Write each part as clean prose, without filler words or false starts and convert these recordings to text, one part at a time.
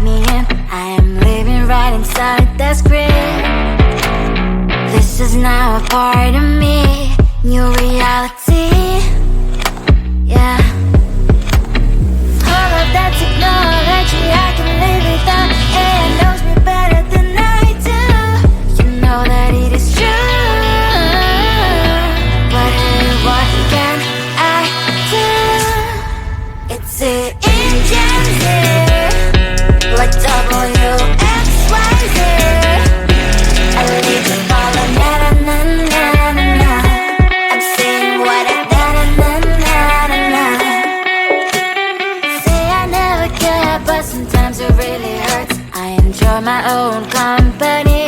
me in. I am living right inside the screen. This is now a part of me, new reality. Yeah. All of that technology I can live without. AI knows me better than I do. You know that it is true. But hey, what can I do? It's the engines here, like WXYZ. I lead to follow, na na na na na na. I'm saying what I na na na na na na. Say I never care, but sometimes it really hurts. I enjoy my own company.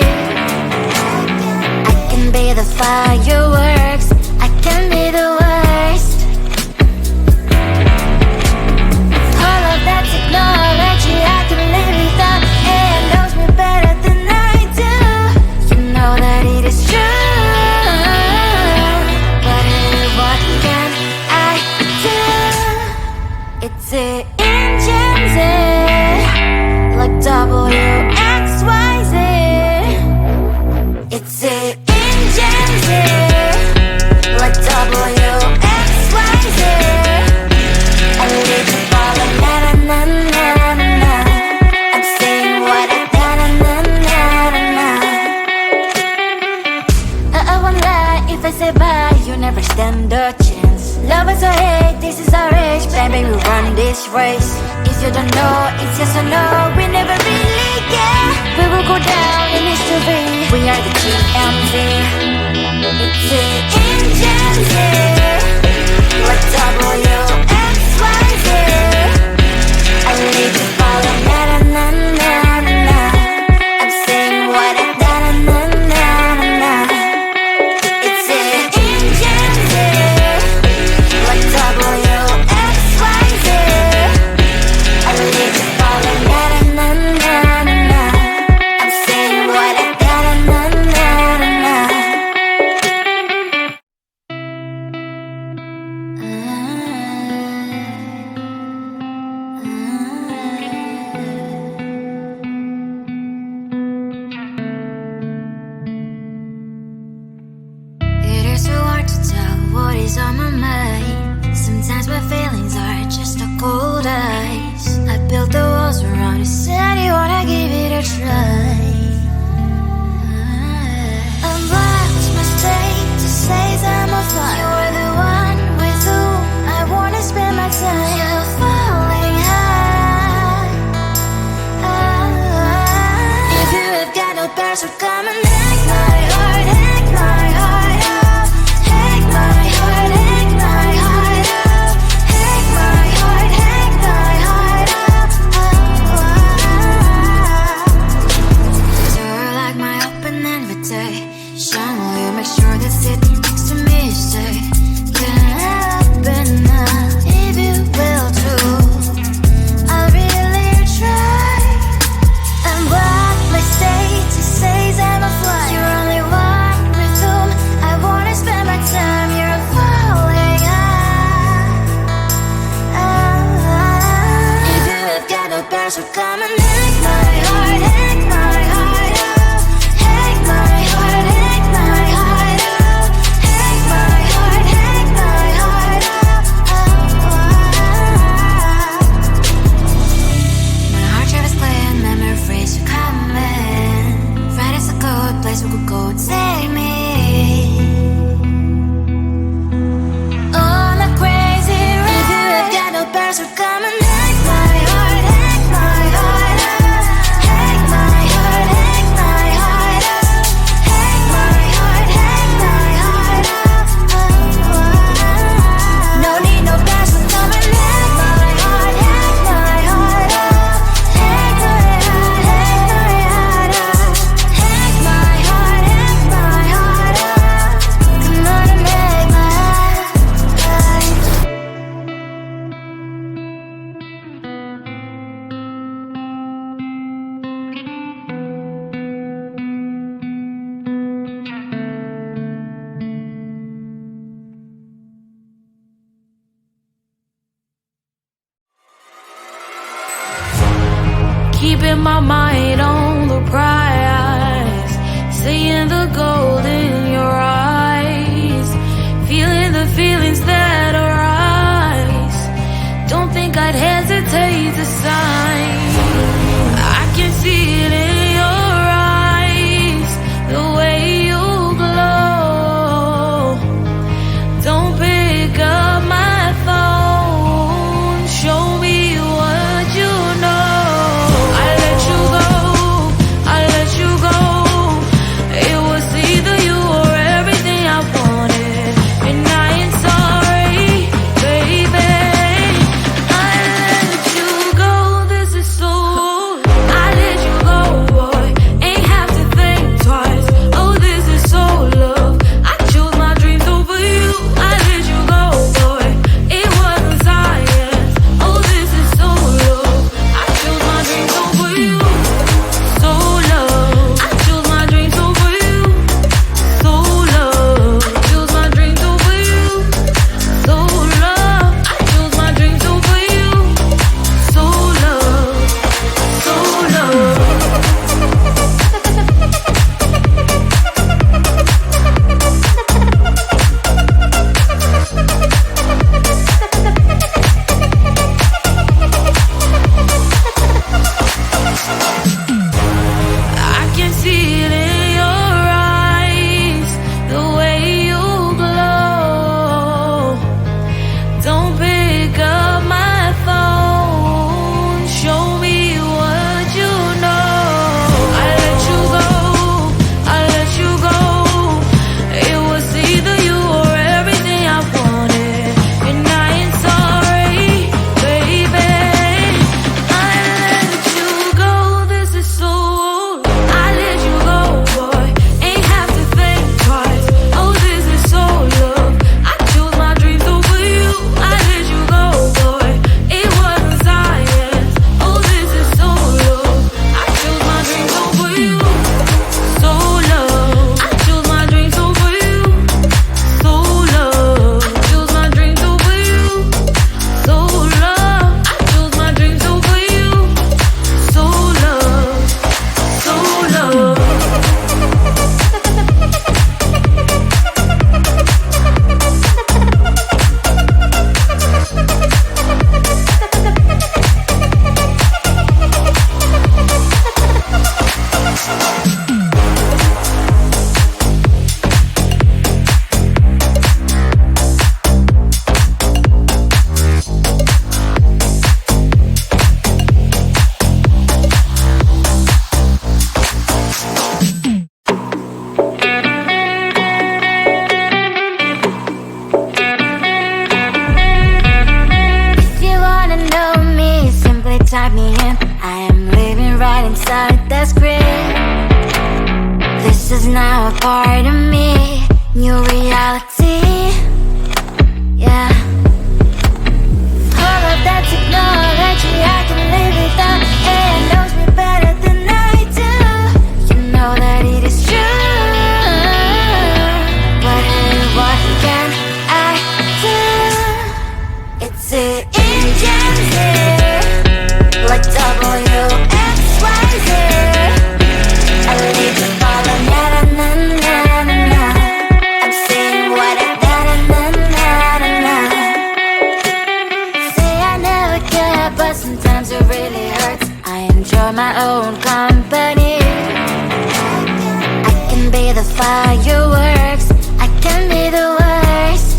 I can be the fireworks, I can be the worst. All of that technology I can live without. AI knows me better than I do. You know that it is true. But hey, what can I do? It's the engines, like WXYZ. It's the engines, like WXYZ. I live to follow, na na na na na na. I'm saying what I na na na na na na. I won't lie if I say bye, you never stand a chance. Love is or hate, this is our age, baby, we run this race. If you don't know, it's yes or no, we never really care. We will go down in history, we are the GMZ. It's the engines here, like WXYZ. I lead to follow, na na na na na na. I'm saying what I na na na na na na. It's the engines here, like WXYZ. I lead to follow, na na na na na na. I'm saying what I na na na na na na. It is so hard to tell what is on my mind. Sometimes my feelings are just a cold ice. I built the walls around it, said you wanna give it a try. I'm lost, mistake to say I'm a fly. You're the one with whom I wanna spend my time. You're falling high. If you have got no bears, so come and hack my heart, hack my heart out. Hack my heart, hack my heart out. Hack my heart, hack my heart out. You're like my open invitation. Will you make sure that sitting next to me say, can open up if you will too. I'll really try. And what my state to say I'm a fly. You're only one with whom I wanna spend my time. You're falling high. If you have got no bears, so come and hack my heart, hack my heart out. Hack my heart, hack my heart out. the gold in your eyes, feeling the feelings that arise. Don't think I'd hesitate to sign. I can see it in your eyes, the way you glow. Don't pick up my phone, show me what you know. I let you go, I let you go. It was either you or everything I wanted, and I ain't sorry, baby. I let you go, this is so. I let you go, boy, ain't have to think twice. Oh, this is so love. I chose my dreams over you. I let you go, boy, it wasn't science. Oh, this is so love. I chose my dreams over you. So love. I chose my dreams over you. So love. Chose my dreams over you. So love. I chose my dreams over you. So love. So love. I can see it in your eyes, the way you glow. Don't pick up my phone, show me what you know. I let you go, I let you go. It was either you or everything I wanted, and I ain't sorry, baby. I let you go, this is so. I let you go, boy, ain't have to think twice. Oh, this is so love. I chose my dreams over you. I let you go, boy, it wasn't science. Oh, this is so love. I chose my dreams over you. So love. I chose my dreams over you. So love. Chose my dreams over you. So love. I chose my dreams over you. So love. So love. If you wanna know me, simply type me in. I am living right inside the screen. This is now a part of me, new reality. Yeah. All of that technology I can live without. It knows me better than I do. You know that it is true. But hey, what can I do? It's the engines here, like WXYZ. I need to follow, na na na na na na. I'm saying what I na na na na na na. Say I never care, but sometimes it really hurts. I enjoy my own company. I can be the fireworks, I can be the worst.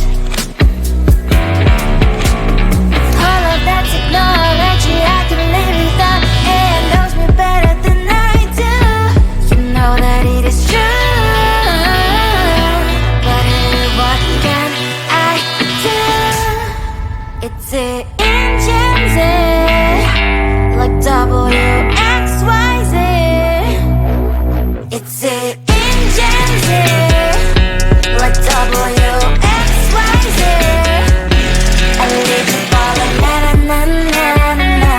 All of that technology I can live without. It knows me better than I do. You know that it is true. But hey, what can I do? It's the engines, like WXYZ. It's the engines, like WXYZ. I need to follow, na na na na na na.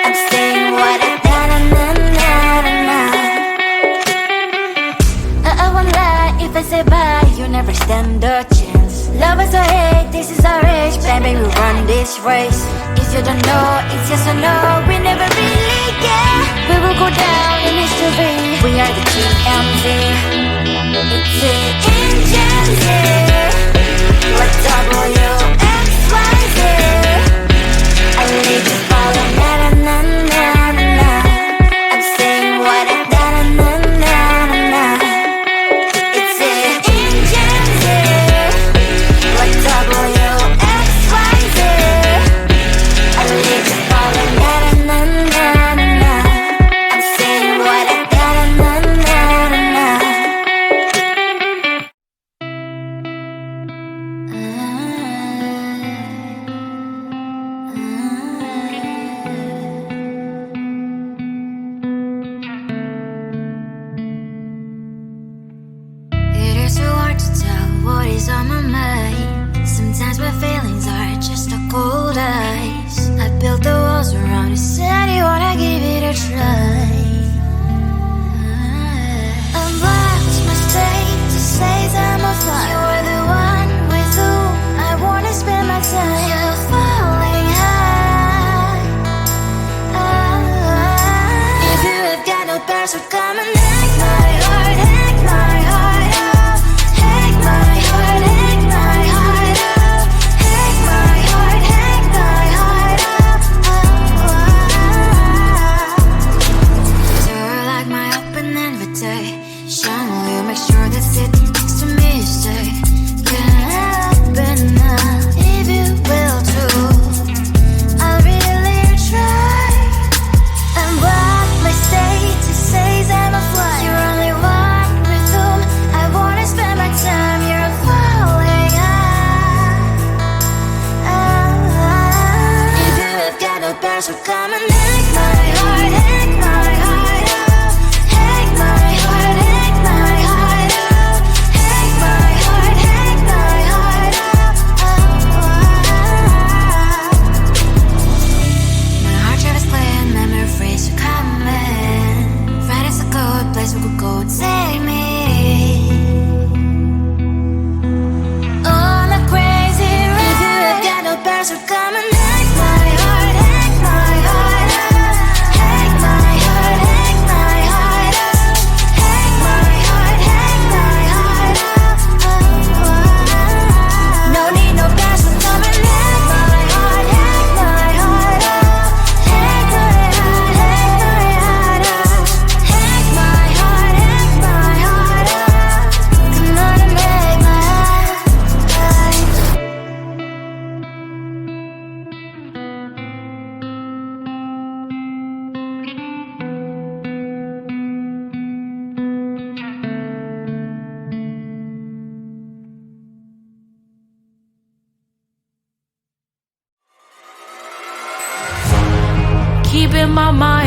I'm saying what I na na na na na na. I won't lie if I say bye, you never stand a chance. Love us or hate, this is our age, baby, we run this race. If you don't know, it's yes or no, we never really care. We will go down in history, we are the TMZ. what is on my mind. Sometimes my feelings are just a cold ice. I built the walls around you, said you wanna give it a try. I watched my state to say I'm a fly. You're the one with whom I wanna spend my time. You're falling high. If you have got no bears, so come and hack my heart, hack my heart out. Hack my heart, hack my heart out. Hack my heart, hack my heart out. You're like my open invitation. Will you make sure that sitting next to me you say, can happen now, if you will too. I'll really try. And what my state to say I'm a fly. You're only one with whom I wanna spend my time. You're falling high. If you have got no bears, so come and hack my heart, hack my heart out. Hack my heart, hack my heart out. Hack my heart, hack my heart out. My heart drive is clear and memory freeze, you're coming. Right is a good place we could go, take me on a crazy ride. If you have got no bears, so come and hack my heart, hack my heart out. Hack my heart, hack my heart out. Hack my heart, hack my heart out. No need no bears, so come and hack my heart, hack my heart out. Hack my heart, hack my heart out. Hack my heart, hack my heart out. Come on and make my heart. Keep in my mind